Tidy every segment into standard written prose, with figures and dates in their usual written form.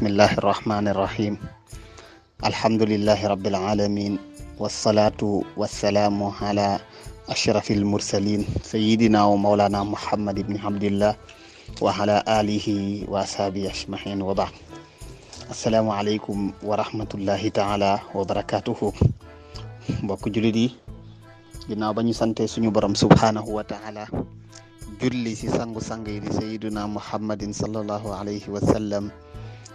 bismillahi irrahmani irrahim alhamdulillahi rabbil alamin wassalatu wassalaamu ala ashrafi almursalin sayidina wa maulana muhammad ibni abdillah wa ala alihi wa ashabihi ajmain wa baad assalaamu aleykum wa rahmatullahi taala wa barakatuhu mbokk julit yi ginnaaw ba ñu sante suñu borom subhanahu wa taala julli si sangu-sang yi di sayiduna muhammadin sallallahu alayhi wa sallam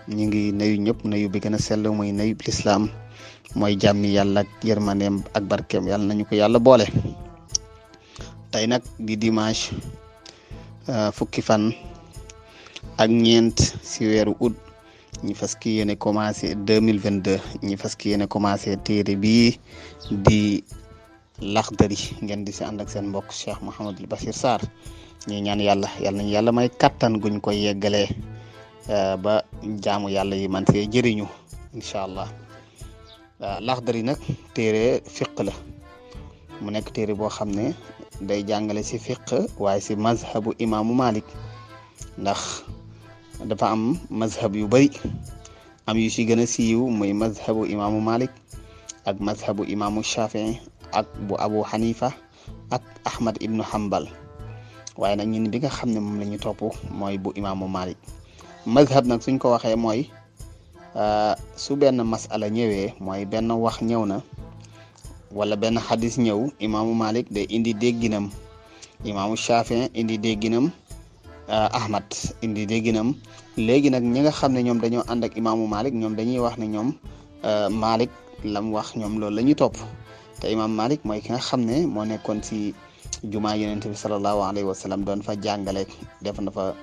ñu ngi nuyu ñëpp nuyu bi gën a sell mooy nuyu lislaam mooy jàmmi yàlla ak yërmandeem ak barkeem yàlla nañu ko yàlla boole tey nag di dimanche fukki fan ak ñeent si weeru août ñi fas ki yéene commencé 2022 ñi fas ki yéene commencé téere bii di Laxdari ngeen di si ànd ak seen mbokk Cheikh Mouhamadul Bachir Sarr ñi ñaan yàlla nañu yàlla may kattan guñ koy yeggalee ba jaamu yàlla yi man see jëriñu incha allah Laxdari nag téere fiq la mu nekk téere boo xam ne day jàngale si fiq waaye si mazhabu imaamu Malik ndax dafa am mazhab yu bari am yu si gën a siiw muy mazhabu imaamu Malik ak mazhabu imaamu Shafii ak bu Abu Hanifa ak Ahmad ibnu Hanbal waaye nag ñun bi nga xam ne moom la ñu topp mooy bu imaamu Malik mazhab nag suñ ko waxee mooy su benn masala ñëwee mooy benn wax ñëw na wala benn xadis ñëw imaamu Malik day indi dégginam imaamu Shafii indi dégginam Ahmad indi dégginam léegi nag ñi nga xam ne ñoom dañoo ànd ak imaamu Malik ñoom dañuy wax ne ñoom Malik lam wax ñoom loolu la ñuy topp te imaam Malik mooy ki nga xam ne moo nekkoon si jumaa yonent bi sallallahu alayhi wa sallam doon fa jàngale def na fa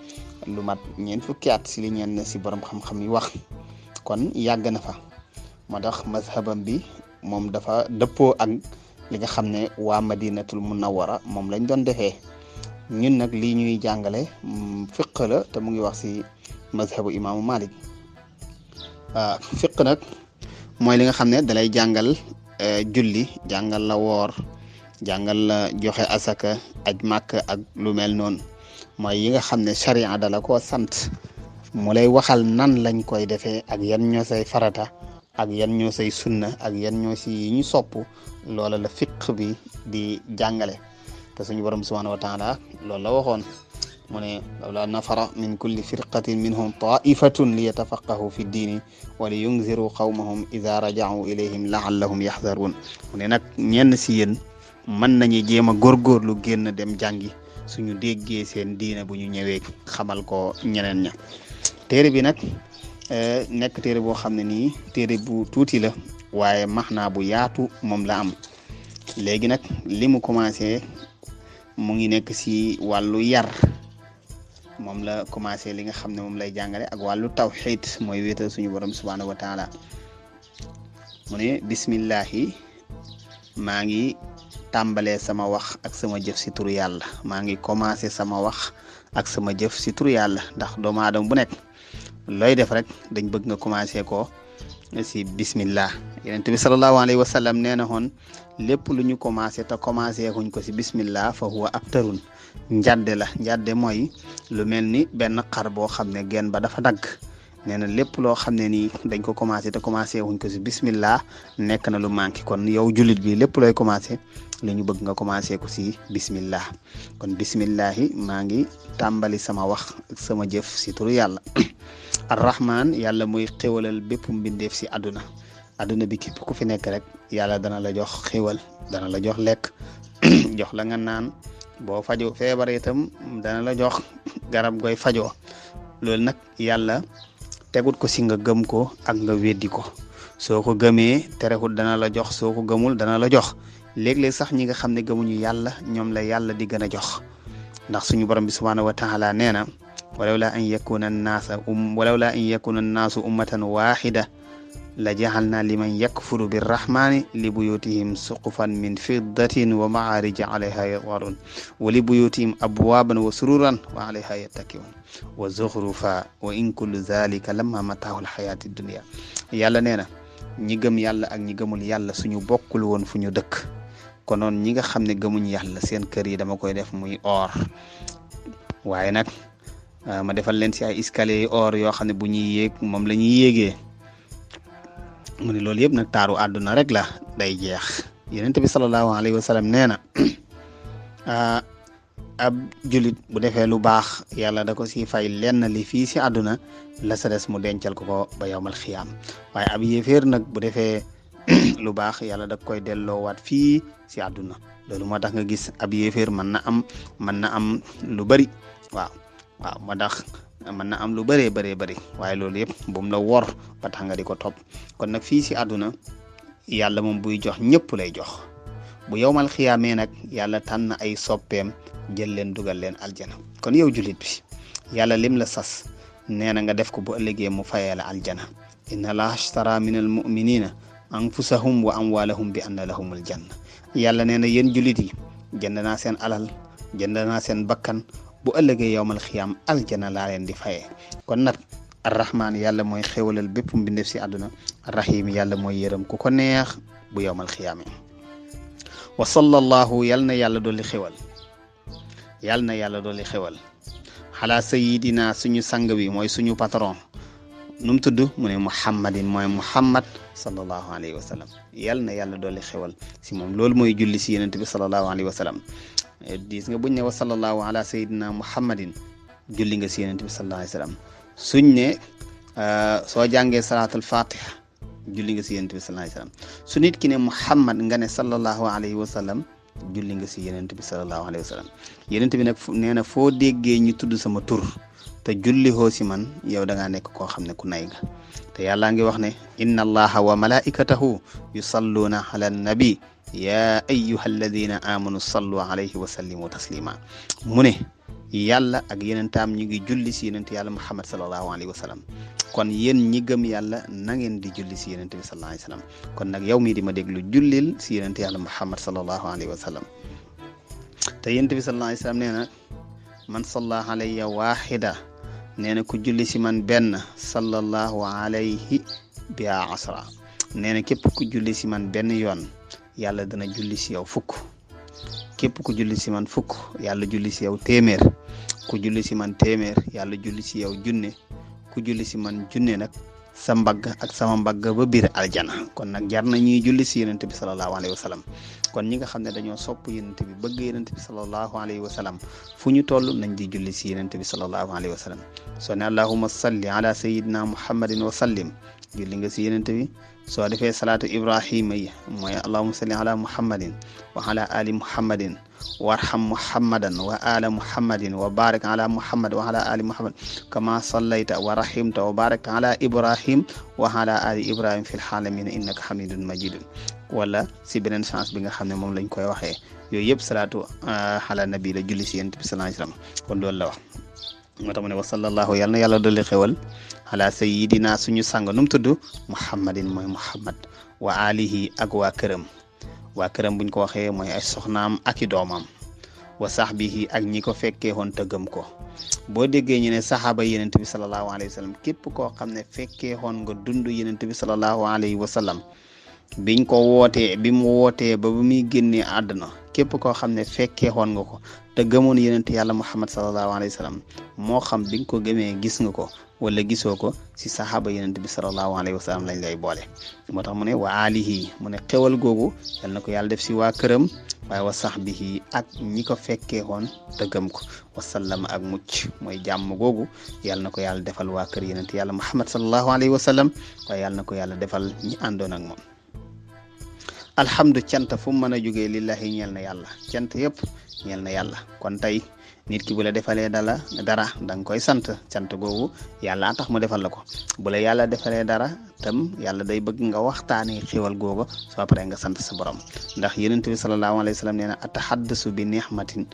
lu mat ñeent fukki at si li ñeen si borom xam-xam yi wax kon yàgg na fa moo tax mazhabam bi moom dafa dëppoo ak li nga xam ne waa madinatul munawwara moom lañ doon defee ñun nag lii ñuy jàngale fiq la te mu ngi wax si mazhabu imaamu Malik fiq nag mooy li nga xam ne dalay jàngal julli jàngal la woor jàngal la joxe asaka aj màkk ak lu mel noonu mooy yi nga xam ne charia dala koo sant mu lay waxal nan lañ koy defee ak yan ñoo say farata ak yan ñoo say sunna ak yan ñoo si yi ñu sopp loola la fiq bi di jàngale te suñu borom subhanahu wa taala loolu la waxoon mu ne lawla nafara min kulli firqatin minhum taifatun li yatafaqahu fi diini wa li yunziru qawmahum ida raja'u ilayhim laallahum yaxdarun mu ne nag ñenn si yéen mën nañu jéem a góorgóorlu génn dem jàngi suñu déggee seen diine bu ñu ñëwee xamal ko ñeneen ña téere bi nag nekk téere boo xam ne nii téere bu tuuti la waaye maxnaa bu yaatu moom la am léegi nag li mu commencé mu ngi nekk si wàllu yar moom la commencé li nga xam ne moom lay jàngale ak wàllu tawxiid mooy wéetal suñu borom subhaanahu wa taala mu ne bismillahi maa ngi tàmbalee sama wax ak sama jëf si turu yàlla maa ngi commencé sama wax ak sama jëf si turu yàlla ndax doomu aadama bu nekk looy def rek dañ bëgg nga commencé ko si bismillah yonent bi sallallahu alayhi wa sallam nee na woon lépp lu ñu commencé te commencé kuñ ko si bismillah fa huwa abtarun njadde la njadde mooy lu mel ni benn xar boo xam ne geen ba dafa dagg nee na lépp loo xam ne nii dañ ko commencé te commencé wuñ ko si bismillah nekk na lu manqué kon yow jullit bi lépp looy commencé li ñu bëgg nga commencé ko si bismillah kon bismillahi maa ngi tàmbali sama wax ak sama jëf si turu yàlla arrahman yàlla muy xéwalal bépp mbindeef si àdduna bi képp ku fi nekk rek yàlla dana la jox xéwal dana la jox lekk jox la nga naan boo fajoo feebar itam dana la jox garab goy fajoo loolu nag yàlla tegut ko si nga gëm ko ak nga weddi ko soo ko gëmee terewul dana la jox soo ko gëmul dana la jox léeg-léeg sax ñi nga xam ne gëmuñu yàlla ñoom la yàlla di gën a jox ndax suñu borom bi subhaanahu wa taala nee na walawla an yakuna annaasu ummatan waxida la jaxalna liman yakfuru birrahmani li buyutihim suqufan min fiddatin wa maarija alayha yadharun wa li buyutihim abwaban wa sururan wa alayha yattakiun wa zuxrufa wa in kullu zalika lamma mataahu alxayati dunia yàlla nee na ñi gëm yàlla ak ñi gëmul yàlla suñu bokkul woon fu ñu dëkk konoon ñi nga xam ne gëmuñ yàlla seen kër yi dama koy def muy or waaye nag ma defal leen si ay escalier or yoo xam ne bu ñuy yéeg moom la ñuy yéegee mu ne loolu yëpp nag taaru àdduna rek la day jeex yonent bi sallallahu alayhi wa sallam nee na ab julit bu defee lu baax yàlla da ko si fay lenn li fii si àdduna la sa des mu dencal ko ba yowmal xiyaam waaye ab yéeféer nag bu defee lu baax yàlla da koy delloowaat fii si àdduna loolu moo tax nga gis ab yéeféer mën na am lu bari waaw moo tax mën na am lu bëree bëri waaye loolu yëpp bu mu la wor ba tax nga di ko topp kon nag fii si àdduna yàlla moom buy jox ñëpp lay jox bu yowmal xiyaamee nag yàlla tànn ay soppeem jël leen dugal leen aljana kon yow julit bi yàlla lim la sas nee na nga def ko bu ëllëgee mu fayee la aljana inna allaha ashtara min al muminina anfusahum wa amwalahum bi anna lahumul janna yàlla nee na yéen julit yi jënd naa seen alal jënd naa seen bakkan bu ëllëgee yowmal xiyaam aljana laa leen di fayee kon nag arrahman yàlla mooy xéwalal bépp mbindeef si àdduna arrahim yàlla mooy yërëm ku ko neex bu yowmal xiyaame wa sallallahu yal na yàlla dolli xéwal xalaa sayidina suñu sang bi mooy suñu patron nu mu tudd mu ne muhammadin mooy muhammad sallallahu alayhi wa sallam yal na yàlla dolli xéwal si moom loolu mooy julli si yonent bi sallallahu alayhi wa sallam diis nga buñ ne wa sallallahu ala sayidina muhammadin julli nga si yonent bi sallallahu alayhi wa sallam suñ ne soo jàngee salaatul fatiha julli nga si yonent bi sallallahu alayhi wa sallam su nit ki ne muhammad nga ne sallallahu alayhi wa sallam julli nga si yonent bi sallallahu alayhi wa sallam yonent bi nag nee na foo déggee ñu tudd sama tur te julli hoo si man yow da ngaa nekk koo xam ne ku nay nga te yàllaa ngi wax ne inna allaha wa malaikatahu yusalluuna ala nabi ya ayyuha alladina amanu sallu alayhi wa sallimu taslima mu ne yàlla ak yenentaam ñu ngi julli si yonent yàlla muhammad sallallahu alayhi wa sallam kon yéen ñi gëm yàlla na ngeen di julli si yonent bi sallallahu alayhi wa sallam kon nag yow mii di ma déglu jullil si yonent yàlla muhammad sallallahu alayhi wa sallam te yonent bi sallallahu alayhi wa sallam nee na man salla alayya waxida nee na ku julli si man benn sallallahu alayhi bi asra nee na képp ku julli si man benn yoon yàlla dana julli si yow fukk képp ku julli si man fukk yàlla julli si yow téeméer ku julli si man téeméer yàlla julli si yow junne ku julli si man junne nag sa mbagg ak sama mbagg ba biir aljana kon nag jar na ñuy julli si yonent bi sallallahu alayhi wa sallam kon ñi nga xam ne dañoo sopp yonent bi bëgg yonent bi sallallahu alayhi wa sallam fu ñu toll nañ di julli si yonent bi sallallahu alayhi wa sallam soo ne allahumma salli ala sayyidina muhammadin wa sallim julli nga si yonent bi soo defee salaatu ibrahima yi mooy allahumma salli ala muhammadin wa ala ali muhammadin warham muhammadan wa ala muhammadin wa barik ala muhammad wa ala ali muhammad kama sallayta wa rahimta wa barakta ala ibrahim wa ala ali ibrahim fil alamin innaka hamidun majidun wala si beneen chance bi nga xam ne moom lañ koy waxee yooyu yëpp salaatu ala nabi la julli si yonent bi sallallahu alayhi wasallam kon loolu la wax moo tax mu ne wa sallallahu yàlla na yàlla dolli xewal ala sayidina suñu sang nu mu tudd muhammadin mooy muhammad wa alihi ak waa këram buñ ko waxee mooy ay soxnaam ak i doomam wa sahbihi ak ñi ko fekkee woon te gëm ko boo déggee ñu ne saxaaba yenent bi sallallahu alayhi wa sallam képp koo xam ne fekkee woon nga dund yenent bi sallallahu alayhi wa sallam biñ ko wootee bi mu wootee ba bu muy génnee àdduna képp koo xam ne fekkee woon nga ko te gëmoon yenent yàlla muhammad sallallahu alayhi wa sallam moo xam bi nga ko gëmee gis nga ko wala gisoo ko si saxaaba yenent bi sallallahu alayhi wa sallam lañ lay boole moo tax mu ne wa alihi mu ne xewal googu yal na ko yàlla def si waa këram waaye wa sahbihi ak ñi ko fekkee woon te gëm ko wasallama ak mucc mooy jàmm googu yal na ko yàlla defal waa kër yenent yàlla muhammad sallallahu alayhi wa sallam waaye yal na ko yàlla defal ñi àndoon ak moom alhamdu cant fu mu mën a jógee lillahi ñeel na yàlla cant yëpp ñeel na yàlla kon tey nit ki bu la defalee dara da nga koy sant cant googu yàlla tax mu defal la ko bu la yàlla defalee dara tam yàlla day bëgg nga waxtaanee xéwal googu soo paree nga sant sa borom ndax yonent bi sallallahu alayhi wa sallam nee na atahaddasu bi ni'matin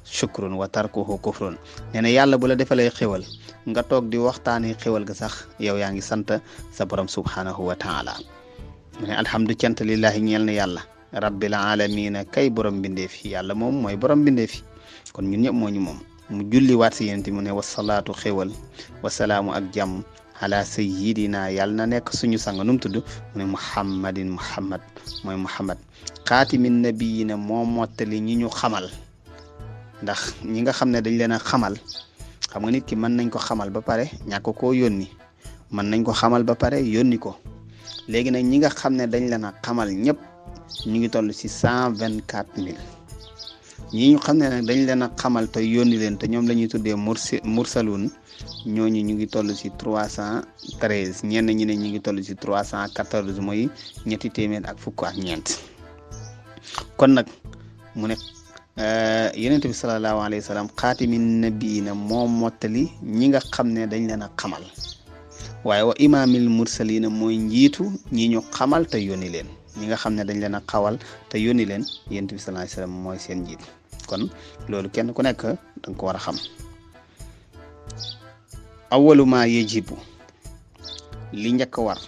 shukrun wa tarkuhu kufrun nee na yàlla bu la defalee xéwal nga toog di waxtaanee xéwal ga sax yow yaa ngi sant sa borom subhanahu wa taala mu ne alhamdu cant lillahi ñeel na yàlla rabbil alamina kay borom bindeef yi yàlla moom mooy borom bindeef yi kon ñun ñëpp moo ñu moom mu julli waat si yéen mu ne wasalaatu xéwal wasalaamu ak jàmm ala sayyidina yàlla na nekk suñu sang nu mu tudd mu ne muhammad mooy muhammad xaatimin nabiyina moo mottali ñi ñu xamal ndax ñi nga xam ne dañ leen a xamal xam nga nit ki mën nañ ko xamal ba pare ñàkk koo yónni mën nañ ko xamal ba pare yónni ko léegi nag ñi nga xam ne dañ leen a xamal ñëpp ñu ngi toll ci 124 000 ñi ñu xam ne nag dañ leen a xamal te yónni leen te ñoom la ñuy tuddee mursalun ñooñu ñu ngi toll ci 313 ñenn ñi ne ñu ngi toll ci 314 mooy ñetti téeméer ak fukk ak ñeent kon nag mu ne yonent bi sallallahu alayhi wa sallam xaatimin nabiina moo mottali ñi nga xam ne dañ leen a xamal waaye wa imaamil mursalina mooy njiitu ñi ñu xamal te yónni leen ñi nga xam ne dañ leen a xawal te yónni leen yonent bi sallallahu alayhi wa sallam mooy seen njiit kon loolu kenn ku nekk danga ko war a xam awalu ma yajibu li njëkk war